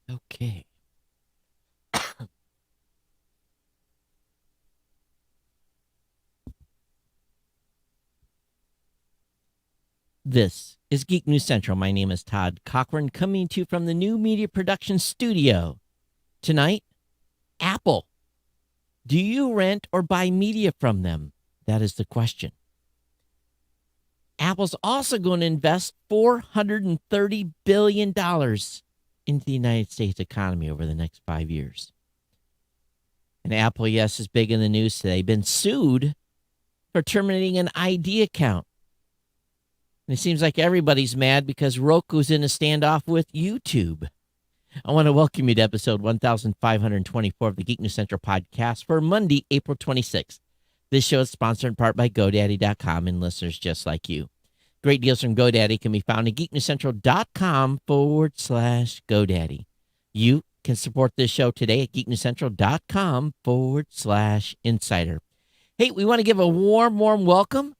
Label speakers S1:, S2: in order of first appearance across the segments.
S1: Okay. This is Geek News Central. My name is Todd Cochran, coming to you from the New Media Production Studio. Tonight, Apple. Do you rent or buy media from them? That is the question. Apple's also going to invest $430 billion into the United States economy over the next 5 years. And Apple, yes, is big in the news today. Been sued for terminating an ID account. And it seems like everybody's mad because Roku's in a standoff with YouTube. I want to welcome you to episode 1524 of the Geek News Central podcast for Monday, April 26th. This show is sponsored in part by GoDaddy.com and listeners just like you. Great deals from GoDaddy can be found at geeknewscentral.com/GoDaddy. You can support this show today at geeknewscentral.com/insider. Hey, we want to give a warm welcome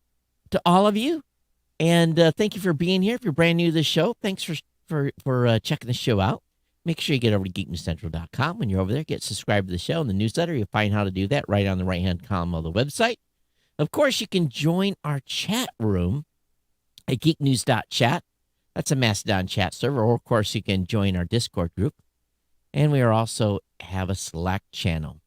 S1: to all of you. And thank you for being here. If you're brand new to the show, thanks for checking the show out. Make sure you get over to geeknewscentral.com. When you're over there, get subscribed to the show and the newsletter. You'll find how to do that right on the right-hand column of the website. Of course, you can join our chat room at geeknews.chat. That's a Mastodon chat server. Or, of course, you can join our Discord group. And we are also have a Slack channel.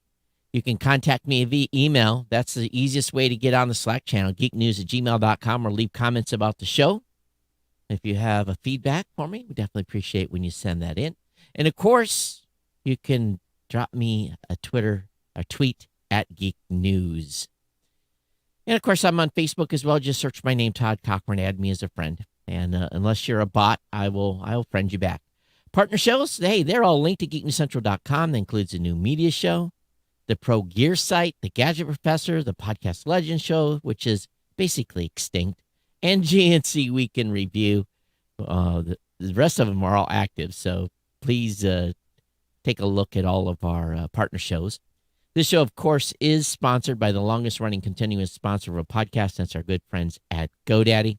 S1: You can contact me via email. That's the easiest way to get on the Slack channel, geeknews@gmail.com, or leave comments about the show. If you have a feedback for me, we definitely appreciate when you send that in. And, of course, you can drop me a tweet at Geek News. And, of course, I'm on Facebook as well. Just search my name, Todd Cochran, add me as a friend. And unless you're a bot, I will friend you back. Partner shows, hey, they're all linked to geeknewscentral.com. That includes a new media show, the Pro Gear site, the Gadget Professor, the Podcast Legends show, which is basically extinct, and GNC Week in Review. The rest of them are all active, so please take a look at all of our partner shows. This show, of course, is sponsored by the longest-running continuous sponsor of a podcast. That's our good friends at GoDaddy.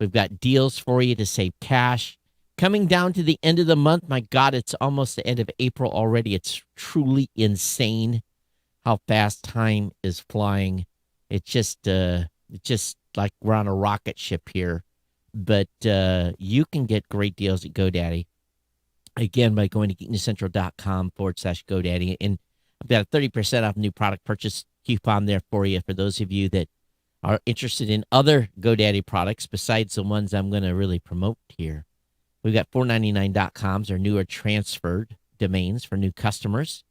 S1: We've got deals for you to save cash. Coming down to the end of the month, my God, it's almost the end of April already. It's truly insane how fast time is flying. It's just like we're on a rocket ship here. But you can get great deals at GoDaddy. Again, by going to geeknewscentral.com/GoDaddy. And I've got a 30% off new product purchase coupon there for you for those of you that are interested in other GoDaddy products besides the ones I'm going to really promote here. We've got 499.coms or newer transferred domains for new customers.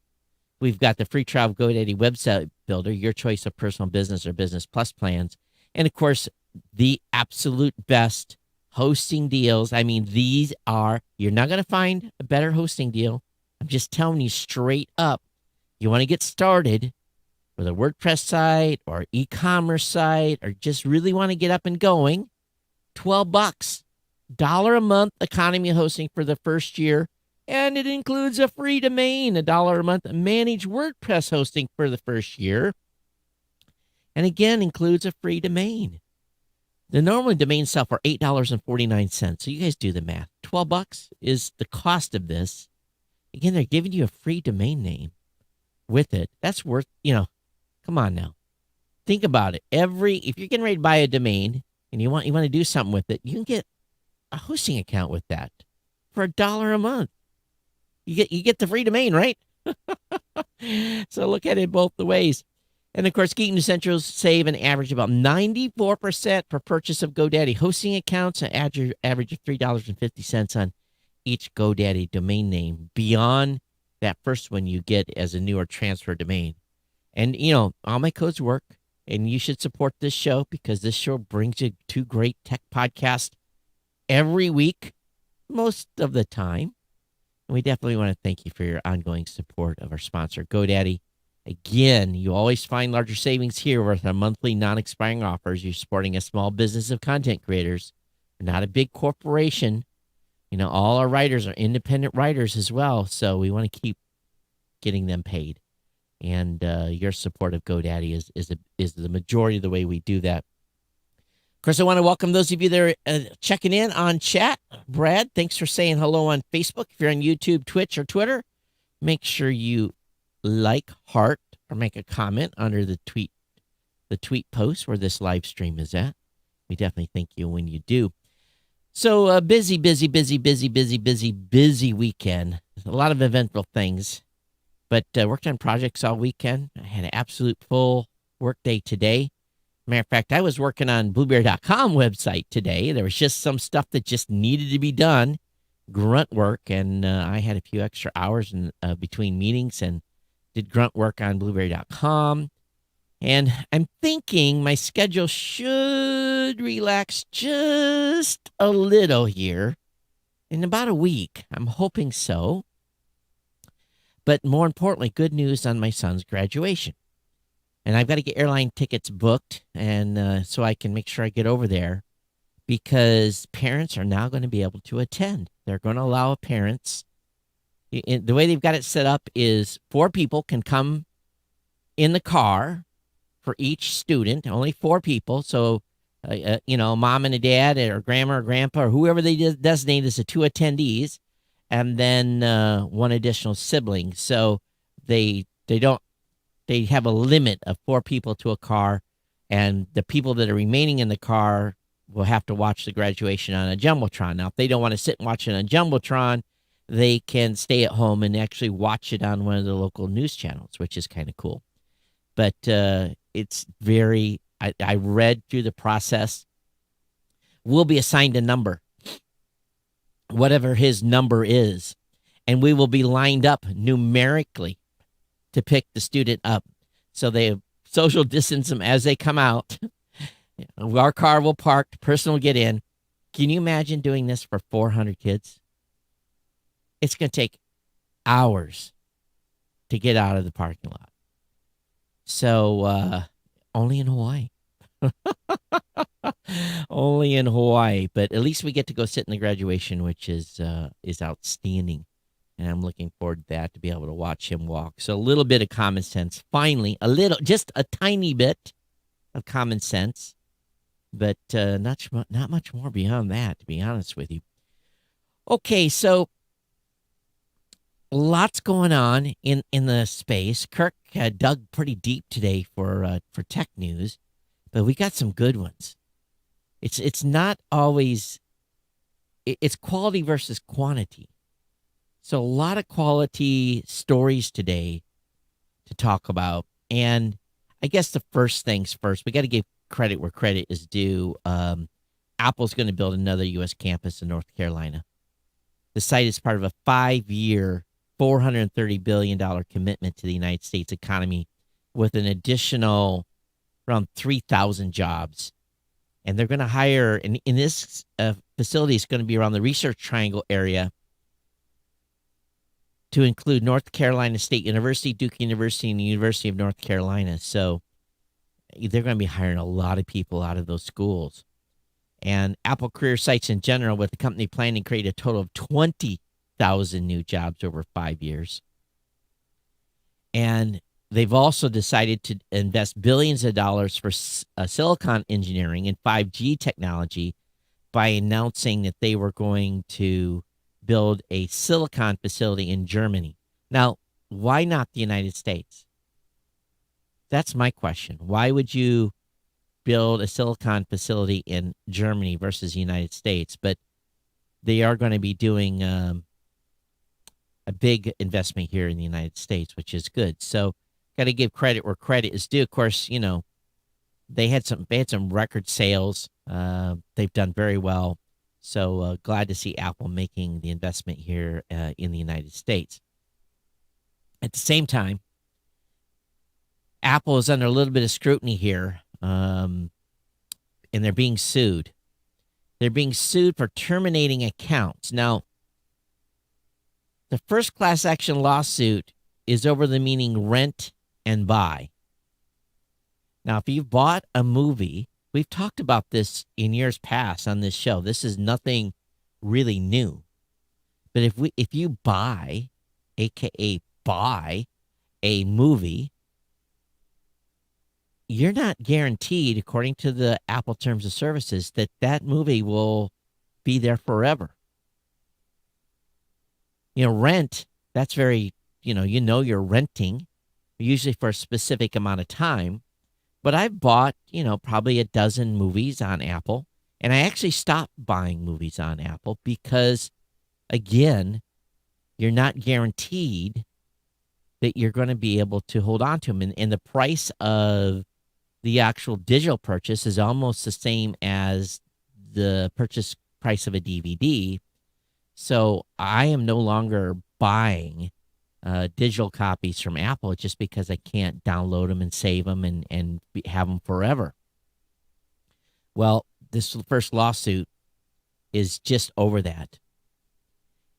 S1: We've got the free trial of GoDaddy Website Builder, your choice of personal business or business plus plans. And, of course, the absolute best hosting deals. I mean, these are, you're not going to find a better hosting deal. I'm just telling you straight up. You want to get started with a WordPress site or e-commerce site or just really want to get up and going, $12. $1 a month economy hosting for the first year. And it includes a free domain, $1 a month, managed WordPress hosting for the first year. And again, includes a free domain. The normal domains sell for $8.49. So you guys do the math. $12 is the cost of this. Again, they're giving you a free domain name with it. That's worth, come on now. Think about it. If you're getting ready to buy a domain and you want to do something with it, you can get a hosting account with that for $1 a month. You get the free domain, right? So look at it both the ways. And, of course, Geek News Central save an average about 94% per purchase of GoDaddy hosting accounts, an average of $3.50 on each GoDaddy domain name beyond that first one you get as a newer transfer domain. And, all my codes work, and you should support this show because this show brings you two great tech podcasts every week, most of the time. And we definitely want to thank you for your ongoing support of our sponsor, GoDaddy. Again, you always find larger savings here with our monthly non-expiring offers. You're supporting a small business of content creators. We're not a big corporation. All our writers are independent writers as well, so we want to keep getting them paid. And your support of GoDaddy is the majority of the way we do that. Of course, I want to welcome those of you that are checking in on chat. Brad, thanks for saying hello on Facebook. If you're on YouTube, Twitch, or Twitter, make sure you like, heart, or make a comment under the tweet post where this live stream is at. We definitely thank you when you do. So busy weekend. A lot of eventful things, but worked on projects all weekend. I had an absolute full work day today. Matter of fact, I was working on Blueberry.com website today. There was just some stuff that just needed to be done, grunt work, and I had a few extra hours in between meetings and did grunt work on Blueberry.com. And I'm thinking my schedule should relax just a little here in about a week. I'm hoping so. But more importantly, good news on my son's graduation. And I've got to get airline tickets booked, and so I can make sure I get over there, because parents are now going to be able to attend. They're going to allow parents. The way they've got it set up is 4 people can come in the car for each student, only 4 people. So, mom and a dad, or grandma or grandpa, or whoever they designate as the 2 attendees, and then 1 additional sibling. So they have a limit of 4 people to a car, and the people that are remaining in the car will have to watch the graduation on a Jumbotron. Now, if they don't want to sit and watch it on a Jumbotron, they can stay at home and actually watch it on one of the local news channels, which is kind of cool. But it's very, I read through the process. We'll be assigned a number, whatever his number is, and we will be lined up numerically to pick the student up. So they social distance them as they come out. Our car will park, the person will get in. Can you imagine doing this for 400 kids? It's going to take hours to get out of the parking lot. So only in Hawaii. Only in Hawaii. But at least we get to go sit in the graduation, which is outstanding. And I'm looking forward to that, to be able to watch him walk. So a little bit of common sense. Finally, just a tiny bit of common sense. But not much more beyond that, to be honest with you. Okay, so lots going on in the space. Kirk dug pretty deep today for tech news, but we got some good ones. It's not always, it's quality versus quantity. So a lot of quality stories today to talk about. And I guess the first things first, we got to give credit where credit is due. Apple's going to build another U.S. campus in North Carolina. The site is part of a 5-year, $430 billion commitment to the United States economy, with an additional around 3,000 jobs. And they're going to hire, in this facility, it's going to be around the Research Triangle area, to include North Carolina State University, Duke University, and the University of North Carolina. So they're going to be hiring a lot of people out of those schools. And Apple career sites in general, with the company planning to create a total of 20,000 new jobs over 5 years. And they've also decided to invest billions of dollars for silicon engineering and 5G technology by announcing that they were going to build a silicon facility in Germany. Now, why not the United States? That's my question. Why would you build a silicon facility in Germany versus the United States? But they are going to be doing a big investment here in the United States, which is good. So got to give credit where credit is due. Of course, they had some record sales. They've done very well. So glad to see Apple making the investment here in the United States. At the same time, Apple is under a little bit of scrutiny here, and they're being sued. They're being sued for terminating accounts. Now, the first class action lawsuit is over the meaning rent and buy. Now, if you've bought a movie, we've talked about this in years past on this show. This is nothing really new. But if you buy, aka buy, a movie, you're not guaranteed, according to the Apple Terms of Services, that that movie will be there forever. Rent, that's very, you're renting, usually for a specific amount of time. But I've bought, probably a dozen movies on Apple, and I actually stopped buying movies on Apple because, again, you're not guaranteed that you're going to be able to hold on to them. And the price of the actual digital purchase is almost the same as the purchase price of a DVD. So I am no longer buying digital copies from Apple just because I can't download them and save them and have them forever. Well, this first lawsuit is just over that.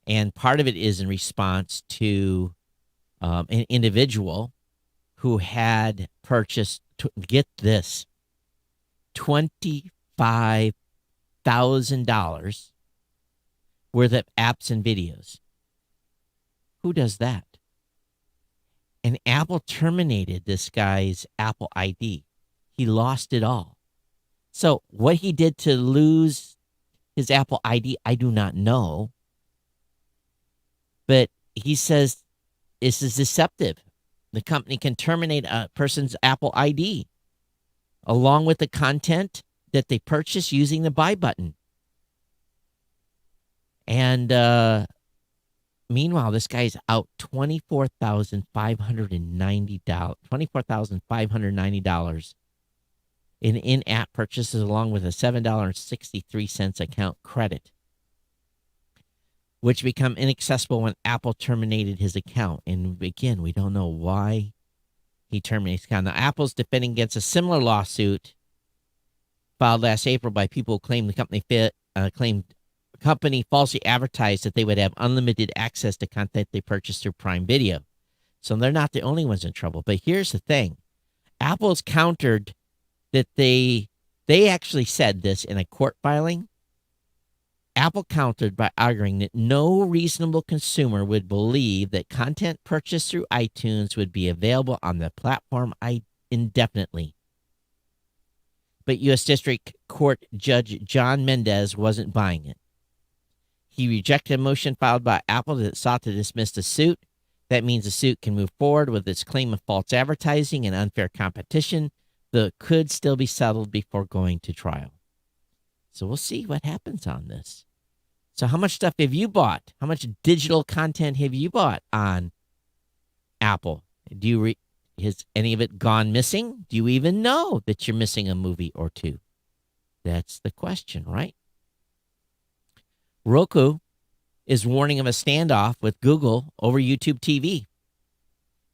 S1: And part of it is in response to an individual who had purchased, get this, $25,000 worth of apps and videos. Who does that? And Apple terminated this guy's Apple ID. He lost it all. So what he did to lose his Apple ID, I do not know. But he says this is deceptive. The company can terminate a person's Apple ID along with the content that they purchase using the buy button. And meanwhile, this guy's out $24,590 in-app purchases along with a $7.63 account credit, which become inaccessible when Apple terminated his account. And again, we don't know why he terminated his account. Now, Apple's defending against a similar lawsuit filed last April by people who claimed the company falsely advertised that they would have unlimited access to content they purchased through Prime Video. So they're not the only ones in trouble. But here's the thing. Apple's countered that they actually said this in a court filing. Apple countered by arguing that no reasonable consumer would believe that content purchased through iTunes would be available on the platform indefinitely. But U.S. District Court Judge John Mendez wasn't buying it. He rejected a motion filed by Apple that sought to dismiss the suit. That means the suit can move forward with its claim of false advertising and unfair competition, though it could still be settled before going to trial. So we'll see what happens on this. So how much stuff have you bought? How much digital content have you bought on Apple? Has any of it gone missing? Do you even know that you're missing a movie or two? That's the question, right? Roku is warning of a standoff with Google over YouTube TV.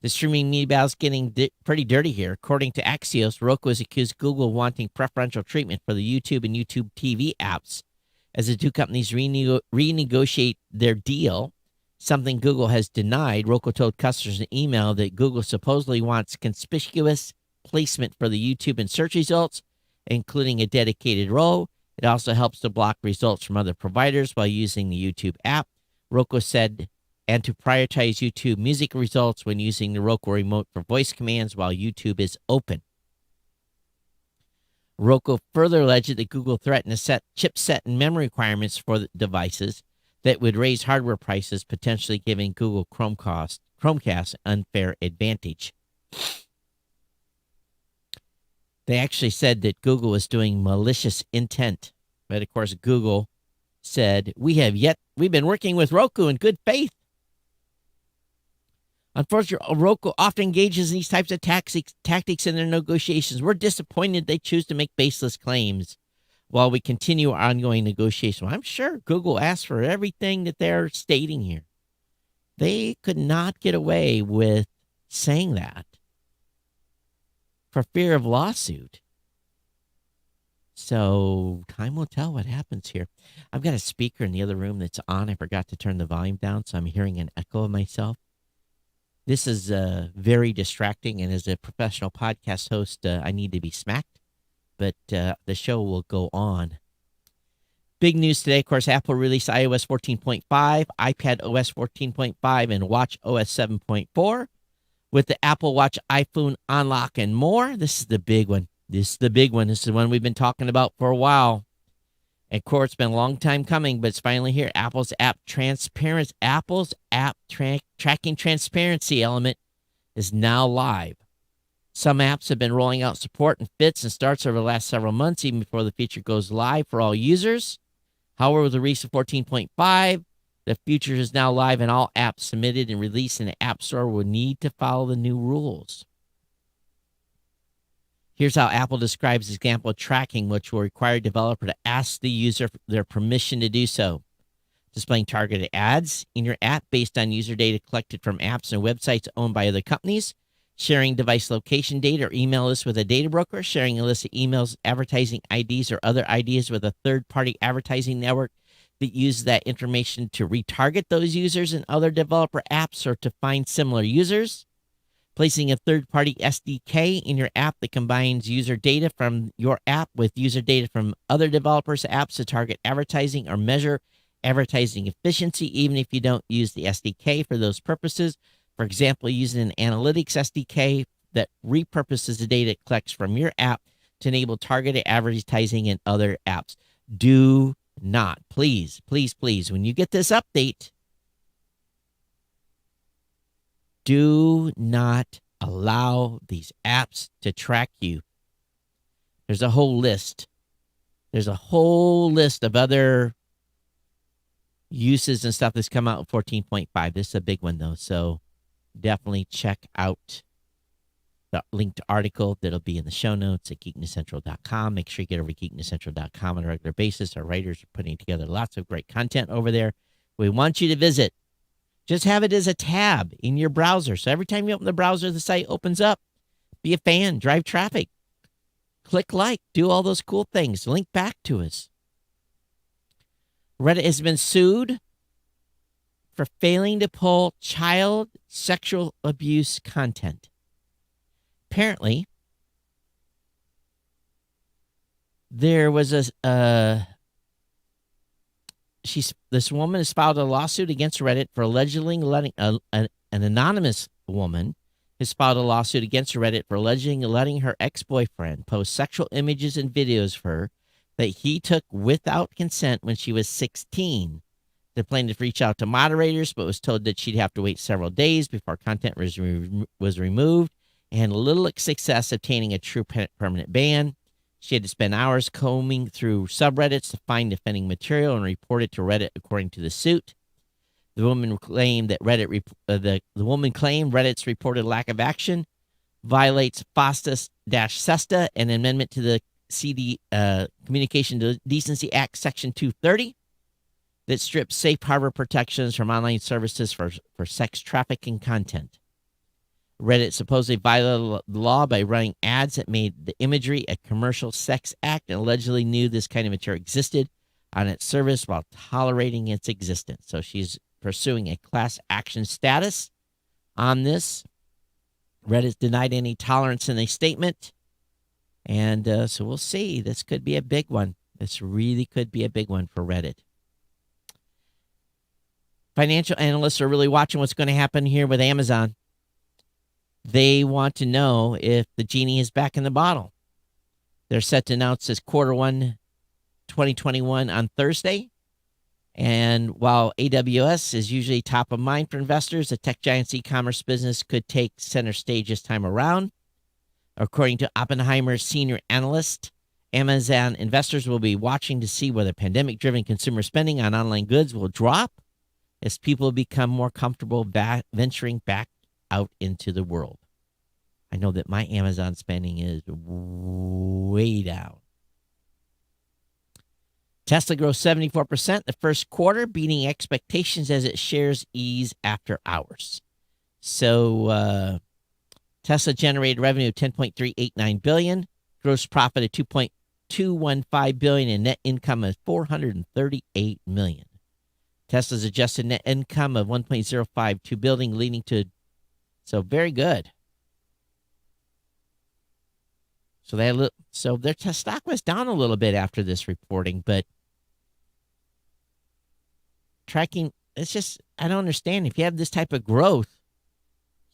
S1: The streaming media battle is getting pretty dirty here. According to Axios, Roku has accused Google of wanting preferential treatment for the YouTube and YouTube TV apps as the two companies renegotiate their deal, something Google has denied. Roku told customers in an email that Google supposedly wants conspicuous placement for the YouTube and search results, including a dedicated row. It also helps to block results from other providers while using the YouTube app, Roku said, and to prioritize YouTube music results when using the Roku remote for voice commands while YouTube is open. Roku further alleged that Google threatened to set chipset and memory requirements for the devices that would raise hardware prices, potentially giving Google Chromecast unfair advantage. They actually said that Google was doing malicious intent. But, of course, Google said, we've been working with Roku in good faith. Unfortunately, Roku often engages in these types of tactics in their negotiations. We're disappointed they choose to make baseless claims while we continue our ongoing negotiation. Well, I'm sure Google asked for everything that they're stating here. They could not get away with saying that for fear of lawsuit. So time will tell what happens here. I've got a speaker in the other room that's on. I forgot to turn the volume down, so I'm hearing an echo of myself. This is very distracting, and as a professional podcast host, I need to be smacked, but the show will go on. Big news today, of course, Apple released iOS 14.5, iPad OS 14.5, and Watch OS 7.4. with the Apple Watch, iPhone unlock, and more. This is the big one. This is the one we've been talking about for a while. And of course, it's been a long time coming, but it's finally here. Apple's app tracking transparency element is now live. Some apps have been rolling out support and fits and starts over the last several months, even before the feature goes live for all users. However, with the release of 14.5, the feature is now live, and all apps submitted and released in the App Store will need to follow the new rules. Here's how Apple describes the example of tracking, which will require a developer to ask the user for their permission to do so. Displaying targeted ads in your app based on user data collected from apps and websites owned by other companies. Sharing device location data or email lists with a data broker. Sharing a list of emails, advertising IDs, or other ideas with a third-party advertising network that uses that information to retarget those users in other developer apps or to find similar users. Placing a third-party SDK in your app that combines user data from your app with user data from other developers' apps to target advertising or measure advertising efficiency, even if you don't use the SDK for those purposes. For example, using an analytics SDK that repurposes the data it collects from your app to enable targeted advertising in other apps. Do not, please, when you get this update, do not allow these apps to track you. There's a whole list. There's a whole list of other uses and stuff that's come out in 14.5. This is a big one, though, so definitely check out the linked article that'll be in the show notes at geeknewscentral.com. Make sure you get over to geeknewscentral.com on a regular basis. Our writers are putting together lots of great content over there. We want you to visit. Just have it as a tab in your browser. So every time you open the browser, the site opens up. Be a fan, drive traffic, click like, do all those cool things. Link back to us. Reddit has been sued for failing to pull child sexual abuse content. Apparently, there was this woman has filed a lawsuit against Reddit for allegedly letting an anonymous woman has filed a lawsuit against Reddit for allegedly letting her ex-boyfriend post sexual images and videos of her that he took without consent when she was 16. The plaintiff reached out to moderators, but was told that she'd have to wait several days before content was removed, and little success obtaining a true permanent ban. She had to spend hours combing through subreddits to find defending material and report it to Reddit, according to the suit. The woman claimed that Reddit's reported lack of action violates FOSTA-SESTA, an amendment to the CD Communication Decency Act, Section 230, that strips safe harbor protections from online services for sex trafficking content. Reddit supposedly violated the law by running ads that made the imagery a commercial sex act and allegedly knew this kind of material existed on its service while tolerating its existence. So she's pursuing a class action status on this. Reddit denied any tolerance in a statement. And so we'll see. This could be a big one. This really could be a big one for Reddit. Financial analysts are really watching what's going to happen here with Amazon. They want to know if the genie is back in the bottle. They're set to announce this Q1 2021 on Thursday. And while AWS is usually top of mind for investors, the tech giant's e-commerce business could take center stage this time around. According to Oppenheimer's senior analyst, Amazon investors will be watching to see whether pandemic-driven consumer spending on online goods will drop as people become more comfortable venturing back out into the world. I know that my Amazon spending is way down. Tesla grows 74% the first quarter, beating expectations as its shares ease after hours. So Tesla generated revenue of $10.389 billion, gross profit of $2.215 billion, and net income of $438 million. Tesla's adjusted net income of $1.052 billion, leading to very good. So their stock was down a little bit after this reporting, but tracking, it's just, I don't understand. If you have this type of growth,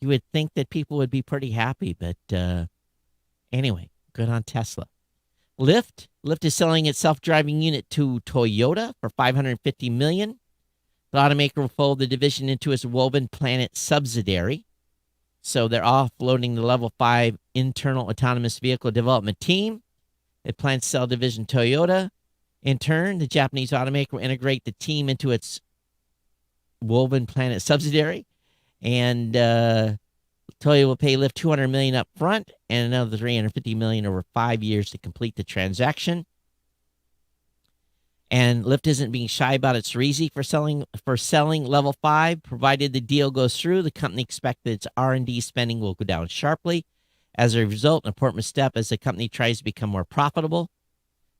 S1: You would think that people would be pretty happy, but anyway, good on Tesla. Lyft is selling its self-driving unit to Toyota for $550 million. The automaker will fold the division into its Woven Planet subsidiary. So they're offloading the Level 5 internal autonomous vehicle development team. It plans to sell division Toyota. In turn, the Japanese automaker will integrate the team into its Woven Planet subsidiary. And Toyota will pay Lyft $200 million up front and another $350 million over 5 years to complete the transaction. And Lyft isn't being shy about its reason for selling Level 5. Provided the deal goes through, the company expects that its R&D spending will go down sharply. As a result, an important step as the company tries to become more profitable.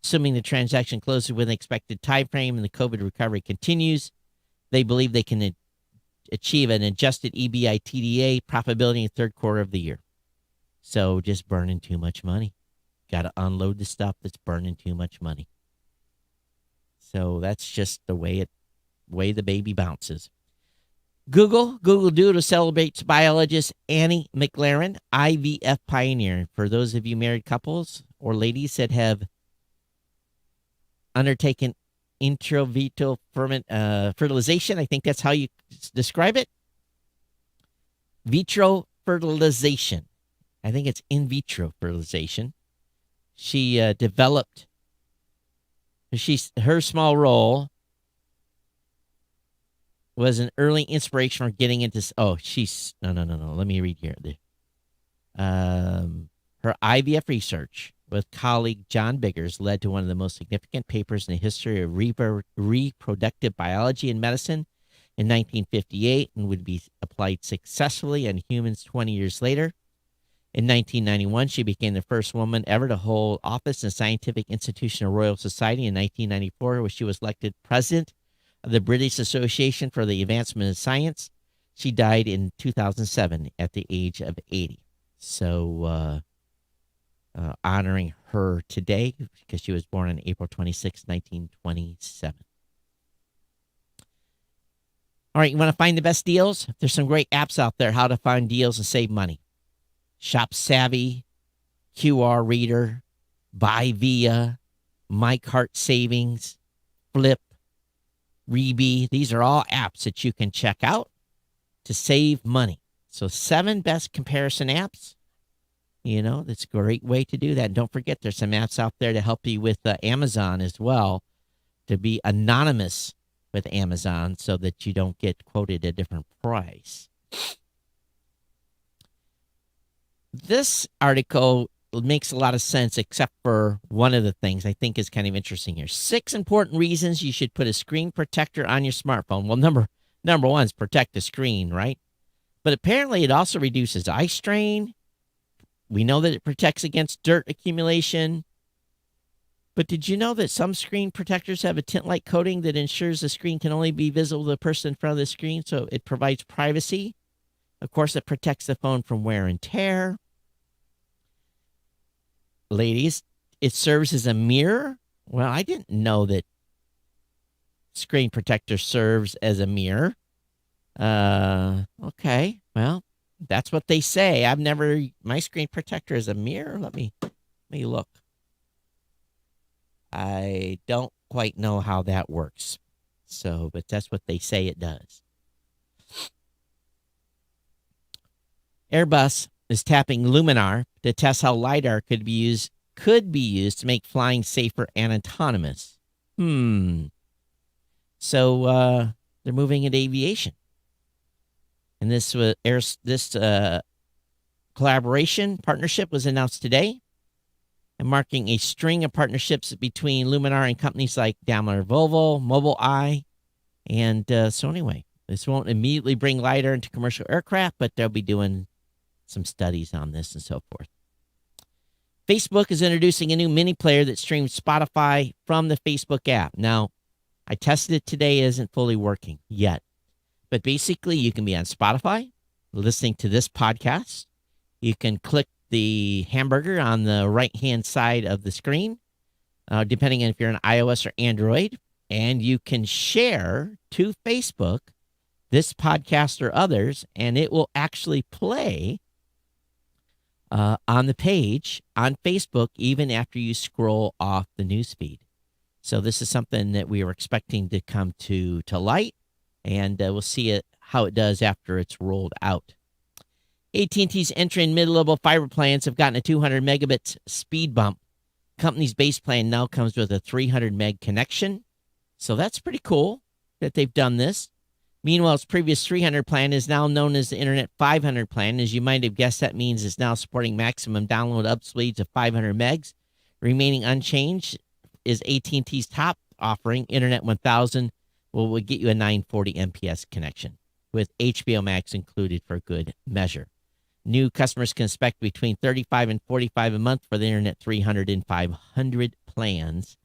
S1: Assuming the transaction closes within the expected time frame and the COVID recovery continues, they believe they can achieve an adjusted EBITDA profitability in the third quarter of the year. So just burning too much money. Got to unload the stuff that's burning too much money. So that's just the way the baby bounces. Google Doodle celebrates biologist Annie McLaren, IVF pioneer. For those of you married couples or ladies that have undertaken in vitro fertilization, I think that's how you describe it. Vitro fertilization. I think it's in vitro fertilization. She developed. Her small role was an early inspiration for getting into. No. Let me read here. Her IVF research with colleague John Biggers led to one of the most significant papers in the history of reproductive biology and medicine in 1958 and would be applied successfully in humans 20 years later. In 1991, she became the first woman ever to hold office in the Scientific Institution of Royal Society. In 1994, where she was elected president of the British Association for the Advancement of Science. She died in 2007 at the age of 80. So honoring her today because she was born on April 26, 1927. All right, you want to find the best deals? There's some great apps out there how to find deals and save money. Shop Savvy, QR Reader, Buy Via, My Cart Savings, Flip, Reebie. These are all apps that you can check out to save money. So 7 best comparison apps. That's a great way to do that. And don't forget, there's some apps out there to help you with Amazon as well, to be anonymous with Amazon so that you don't get quoted a different price. This article makes a lot of sense, except for one of the things I think is kind of interesting here. 6 important reasons you should put a screen protector on your smartphone. Well, number one is protect the screen, right? But apparently it also reduces eye strain. We know that it protects against dirt accumulation. But did you know that some screen protectors have a tint-like coating that ensures the screen can only be visible to the person in front of the screen, so it provides privacy? Of course, it protects the phone from wear and tear. Ladies, it serves as a mirror. Well, I didn't know that screen protector serves as a mirror. Okay, well, that's what they say. My screen protector is a mirror. Let me look. I don't quite know how that works. But that's what they say it does. Airbus is tapping Luminar to test how LiDAR could be used to make flying safer and autonomous. So they're moving into aviation. And this collaboration partnership was announced today, and marking a string of partnerships between Luminar and companies like Daimler, Volvo, Mobileye. And so anyway, this won't immediately bring LiDAR into commercial aircraft, but they'll be doing some studies on this and so forth. Facebook is introducing a new mini player that streams Spotify from the Facebook app. Now, I tested it today. It isn't fully working yet. But basically, you can be on Spotify listening to this podcast. You can click the hamburger on the right-hand side of the screen, depending on if you're on iOS or Android. And you can share to Facebook this podcast or others, and it will actually play on the page on Facebook even after you scroll off the newsfeed. So this is something that we are expecting to come to light, and we'll see how it does after it's rolled out. AT&T's entering mid-level fiber plans have gotten a 200 megabits speed bump. Company's base plan now comes with a 300 meg connection. So that's pretty cool that they've done this. Meanwhile, its previous 300 plan is now known as the Internet 500 plan. As you might have guessed, that means it's now supporting maximum download up speeds of 500 megs. Remaining unchanged is AT&T's top offering, Internet 1000, will get you a 940 MPS connection with HBO Max included for good measure. New customers can expect between $35 and $45 a month for the Internet 300 and 500 plans.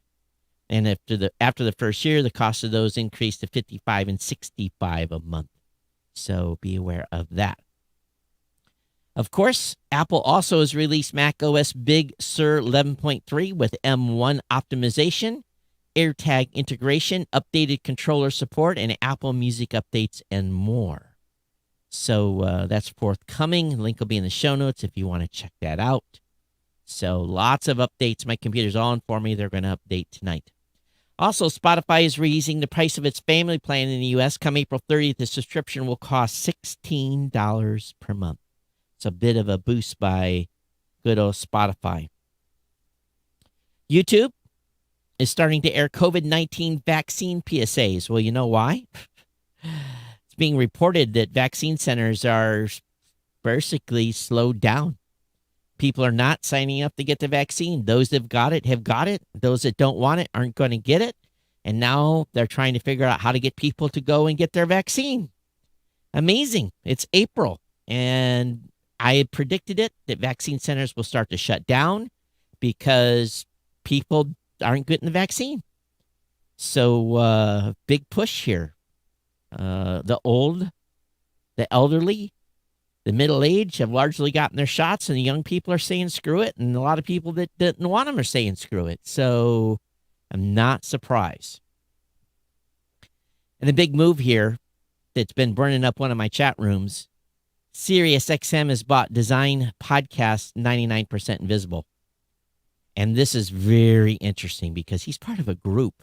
S1: And after the first year, the cost of those increased to $55 and $65 a month. So be aware of that. Of course, Apple also has released Mac OS Big Sur 11.3 with M1 optimization, AirTag integration, updated controller support, and Apple Music updates and more. So that's forthcoming. Link will be in the show notes if you want to check that out. So lots of updates. My computer's all in for me. They're going to update tonight. Also, Spotify is raising the price of its family plan in the U.S. Come April 30th, the subscription will cost $16 per month. It's a bit of a boost by good old Spotify. YouTube is starting to air COVID-19 vaccine PSAs. Well, you know why? It's being reported that vaccine centers are basically slowed down. People are not signing up to get the vaccine. Those that have got it have got it. Those that don't want it aren't going to get it. And now they're trying to figure out how to get people to go and get their vaccine. Amazing. It's April. And I had predicted it, that vaccine centers will start to shut down because people aren't getting the vaccine. So big push here. The old, the elderly, the middle-aged have largely gotten their shots, and the young people are saying screw it, and a lot of people that didn't want them are saying screw it. So I'm not surprised. And the big move here that's been burning up one of my chat rooms, SiriusXM has bought Design Podcast 99% Invisible. And this is very interesting because he's part of a group.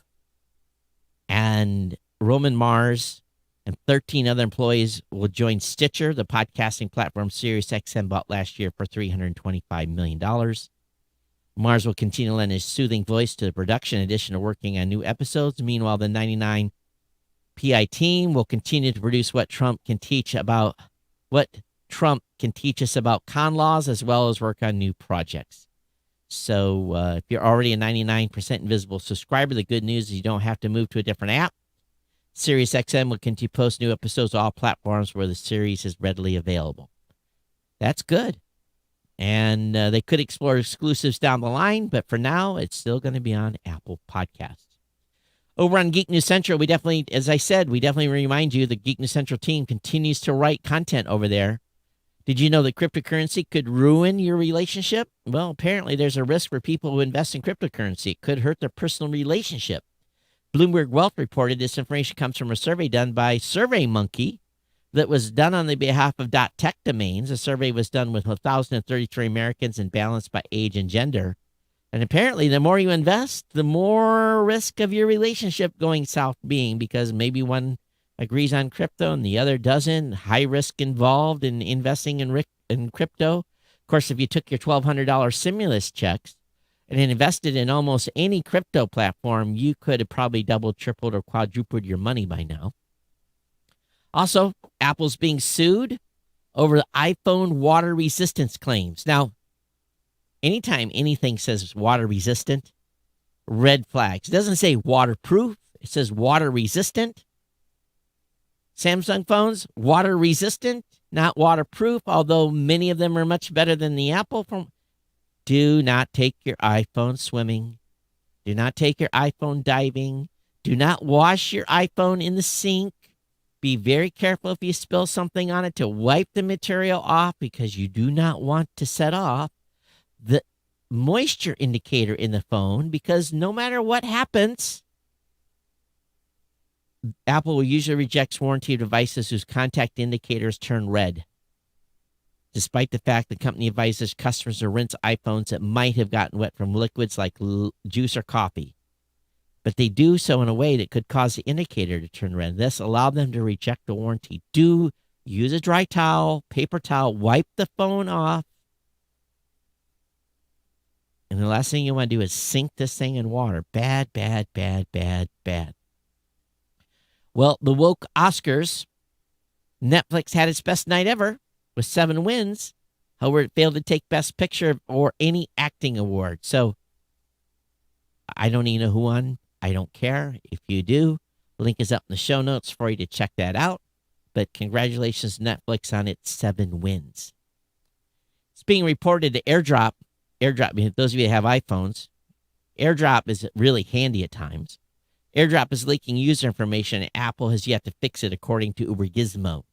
S1: And Roman Mars and 13 other employees will join Stitcher, the podcasting platform SiriusXM bought last year for $325 million. Mars will continue to lend his soothing voice to the production in addition to working on new episodes. Meanwhile, the 99 PI team will continue to produce what Trump can teach us about con laws, as well as work on new projects. So if you're already a 99% Invisible subscriber, the good news is you don't have to move to a different app. SiriusXM will continue to post new episodes to all platforms where the series is readily available. That's good. And they could explore exclusives down the line, but for now, it's still going to be on Apple Podcasts. Over on Geek News Central, we definitely remind you the Geek News Central team continues to write content over there. Did you know that cryptocurrency could ruin your relationship? Well, apparently there's a risk for people who invest in cryptocurrency. It could hurt their personal relationship. Bloomberg Wealth reported this information comes from a survey done by SurveyMonkey that was done on the behalf of .tech domains. The survey was done with 1,033 Americans and balanced by age and gender. And apparently, the more you invest, the more risk of your relationship going south being, because maybe one agrees on crypto and the other doesn't. High risk involved in investing in crypto. Of course, if you took your $1,200 stimulus checks and invested in almost any crypto platform, you could have probably doubled, tripled, or quadrupled your money by now. Also, Apple's being sued over the iPhone water resistance claims. Now, anytime anything says water resistant, red flags. It doesn't say waterproof. It says water resistant. Samsung phones, water resistant, not waterproof, although many of them are much better than the Apple phone. Do not take your iPhone swimming. Do not take your iPhone diving. Do not wash your iPhone in the sink. Be very careful if you spill something on it to wipe the material off, because you do not want to set off the moisture indicator in the phone, because no matter what happens, Apple will usually reject warranty of devices whose contact indicators turn red, despite the fact the company advises customers to rinse iPhones that might have gotten wet from liquids like juice or coffee. But they do so in a way that could cause the indicator to turn red. This allowed them to reject the warranty. Do use a dry towel, paper towel, wipe the phone off. And the last thing you want to do is sink this thing in water. Bad, bad, bad, bad, bad. Well, the woke Oscars, Netflix had its best night ever with 7 wins. However, it failed to take Best Picture or any acting award. So I don't even know who won. I don't care. If you do, link is up in the show notes for you to check that out. But congratulations, Netflix, on its 7 wins. It's being reported that AirDrop, those of you that have iPhones, AirDrop is really handy at times. AirDrop is leaking user information, and Apple has yet to fix it, according to Ubergizmo.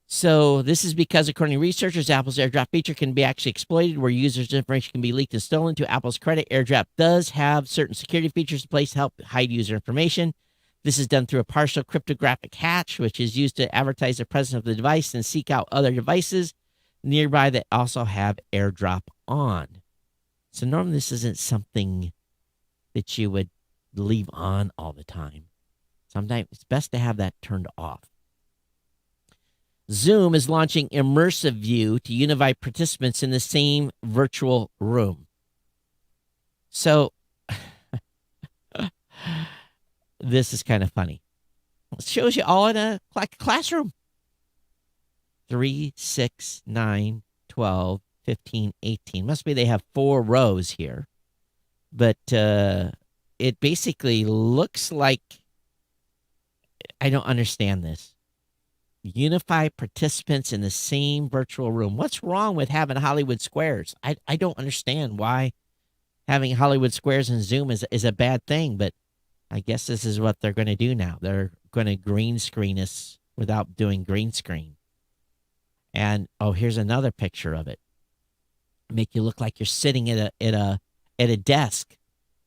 S1: So this is because, according to researchers, Apple's AirDrop feature can be actually exploited where users' information can be leaked and stolen. To Apple's credit, AirDrop does have certain security features in place to help hide user information. This is done through a partial cryptographic hatch, which is used to advertise the presence of the device and seek out other devices nearby that also have AirDrop on. So normally this isn't something that you would leave on all the time. Sometimes it's best to have that turned off. Zoom is launching Immersive View to unify participants in the same virtual room. So this is kind of funny. It shows you all in a classroom. 3, 6, 9, 12, 15, 18. Must be they have 4 rows here. But it basically looks like, I don't understand this. Unify participants in the same virtual room. What's wrong with having Hollywood Squares? I don't understand why having Hollywood Squares in Zoom is a bad thing, but I guess this is what they're going to do now. They're going to green screen us without doing green screen. And here's another picture of it. Make you look like you're sitting at a desk.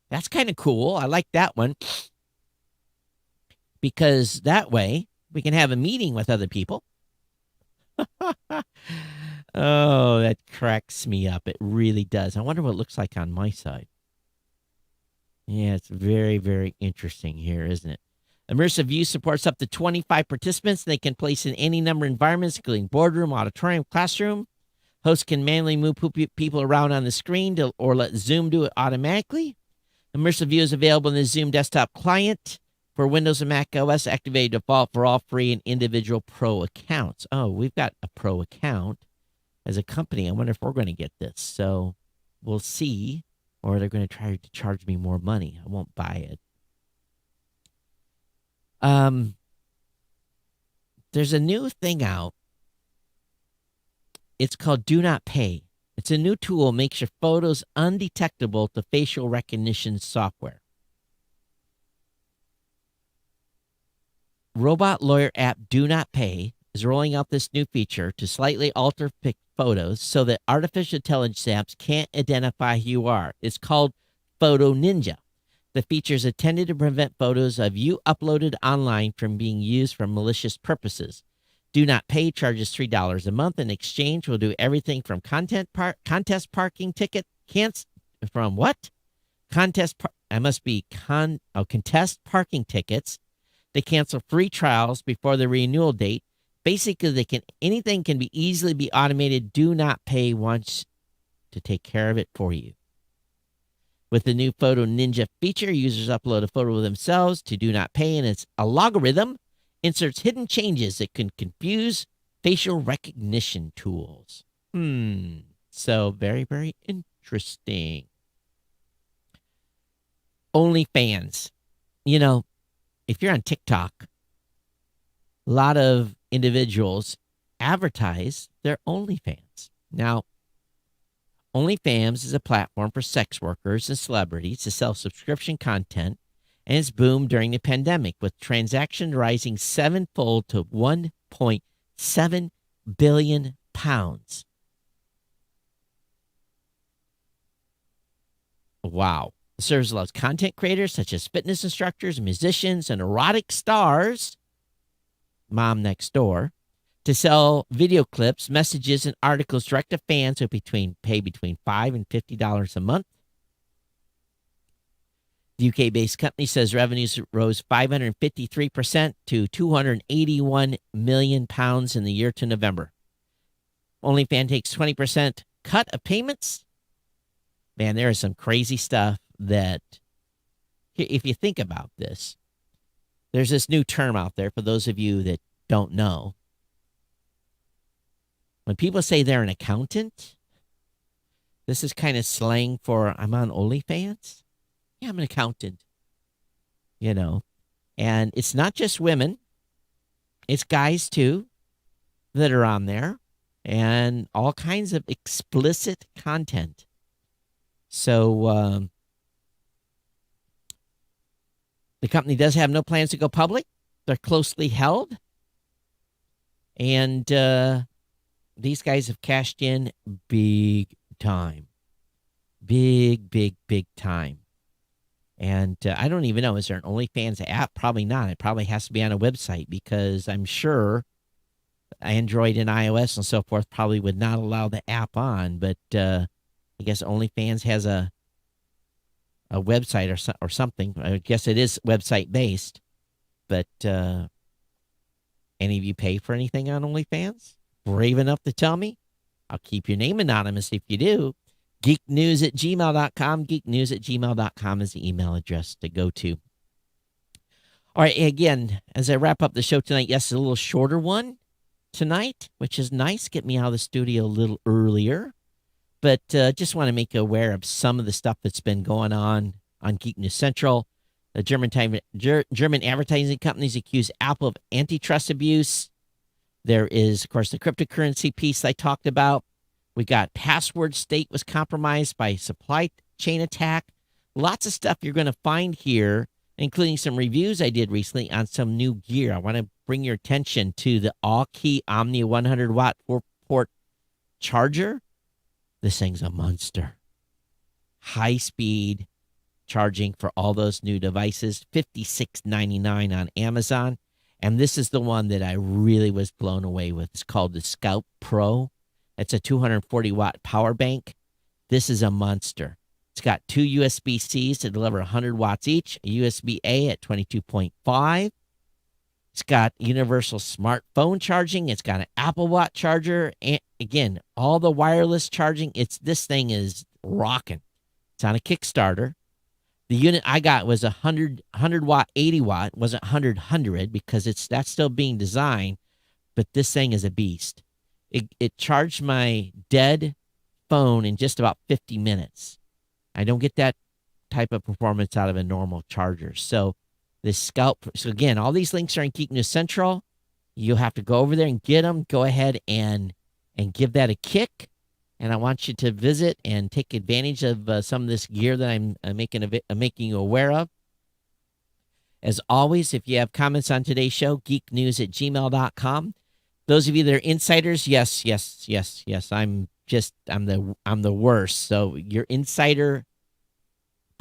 S1: That's kind of cool. I like that one. Because that way we can have a meeting with other people. Oh, that cracks me up. It really does. I wonder what it looks like on my side. Yeah, it's very, very interesting here, isn't it? Immersive View supports up to 25 participants. They can place in any number of environments, including boardroom, auditorium, classroom. Hosts can manually move people around on the screen or let Zoom do it automatically. Immersive View is available in the Zoom desktop client for Windows and Mac OS, activated default for all free and individual pro accounts. Oh, we've got a pro account as a company. I wonder if we're going to get this. So we'll see. Or they're going to try to charge me more money. I won't buy it. There's a new thing out. It's called Do Not Pay. It's a new tool that makes your photos undetectable to facial recognition software. Robot lawyer app Do Not Pay is rolling out this new feature to slightly alter photos so that artificial intelligence apps can't identify who you are. It's called Photo Ninja. The feature is intended to prevent photos of you uploaded online from being used for malicious purposes. Do Not Pay charges $3 a month. In exchange, will do everything from contest parking ticket from what? Contest parking tickets. They cancel free trials before the renewal date. Basically, anything can be easily be automated. Do Not Pay wants to take care of it for you. With the new Photo Ninja feature, users upload a photo of themselves to Do Not Pay, and its algorithm inserts hidden changes that can confuse facial recognition tools. So very, very interesting. OnlyFans. You know, if you're on TikTok, a lot of individuals advertise their OnlyFans. Now, OnlyFans is a platform for sex workers and celebrities to sell subscription content, and it's boomed during the pandemic, with transactions rising 7-fold to 1.7 billion pounds. Wow. The service allows content creators such as fitness instructors, musicians, and erotic stars, Mom Next Door, to sell video clips, messages, and articles direct to fans who pay between $5 and $50 a month. The UK-based company says revenues rose 553% to £281 million in the year to November. OnlyFans takes 20% cut of payments. Man, there is some crazy stuff that, if you think about this, there's this new term out there for those of you that don't know. When people say they're an accountant, this is kind of slang for I'm on OnlyFans. Yeah, I'm an accountant, and it's not just women. It's guys too that are on there and all kinds of explicit content. So the company does have no plans to go public. They're closely held. And these guys have cashed in big time. Big, big, big time. And I don't even know, is there an OnlyFans app? Probably not. It probably has to be on a website because I'm sure Android and iOS and so forth probably would not allow the app on. But I guess OnlyFans has a website or something. I guess it is website-based. But any of you pay for anything on OnlyFans? Brave enough to tell me? I'll keep your name anonymous if you do. geeknews@gmail.com. geeknews@gmail.com is the email address to go to. All right, again, as I wrap up the show tonight, yes, a little shorter one tonight, which is nice. Get me out of the studio a little earlier. But just want to make you aware of some of the stuff that's been going on Geek News Central. The German advertising companies accuse Apple of antitrust abuse. There is, of course, the cryptocurrency piece I talked about. We got password state was compromised by supply chain attack. Lots of stuff you're going to find here, including some reviews I did recently on some new gear. I want to bring your attention to the All-Key Omnia 100-watt 4-port charger. This thing's a monster. High-speed charging for all those new devices, $56.99 on Amazon. And this is the one that I really was blown away with. It's called the Scout Pro. It's a 240-watt power bank. This is a monster. It's got two USB-Cs to deliver 100 watts each, a USB-A at 22.5. It's got universal smartphone charging. It's got an Apple Watch charger. And again, all the wireless charging. This thing is rocking. It's on a Kickstarter. The unit I got was 100 watt, 80 watt. It wasn't 100 because that's still being designed. But this thing is a beast. It charged my dead phone in just about 50 minutes. I don't get that type of performance out of a normal charger. So this Scout. So again, all these links are in Geek News Central. You'll have to go over there and get them. Go ahead and give that a kick. And I want you to visit and take advantage of some of this gear that I'm making you aware of. As always, if you have comments on today's show, geeknews@gmail.com. Those of you that are insiders, yes. I'm the worst. So your insider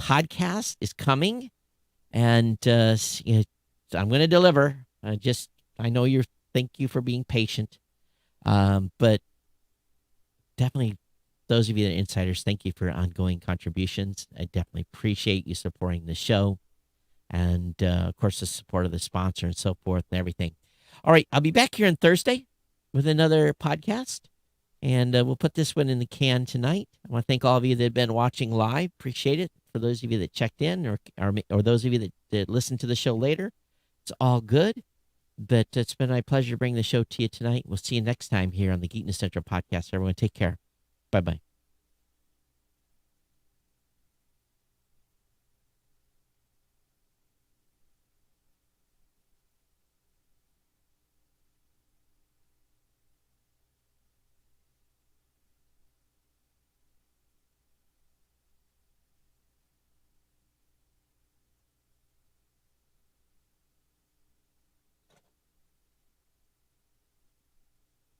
S1: podcast is coming, and I'm going to deliver. I know you. Thank you for being patient, but definitely those of you that are insiders, thank you for ongoing contributions. I definitely appreciate you supporting the show, and of course the support of the sponsor and so forth and everything. All right, I'll be back here on Thursday with another podcast, and we'll put this one in the can tonight. I want to thank all of you that have been watching live. Appreciate it. For those of you that checked in or those of you that listen to the show later, it's all good. But it's been my pleasure to bring the show to you tonight. We'll see you next time here on the Geek News Central podcast. Everyone take care. Bye-bye.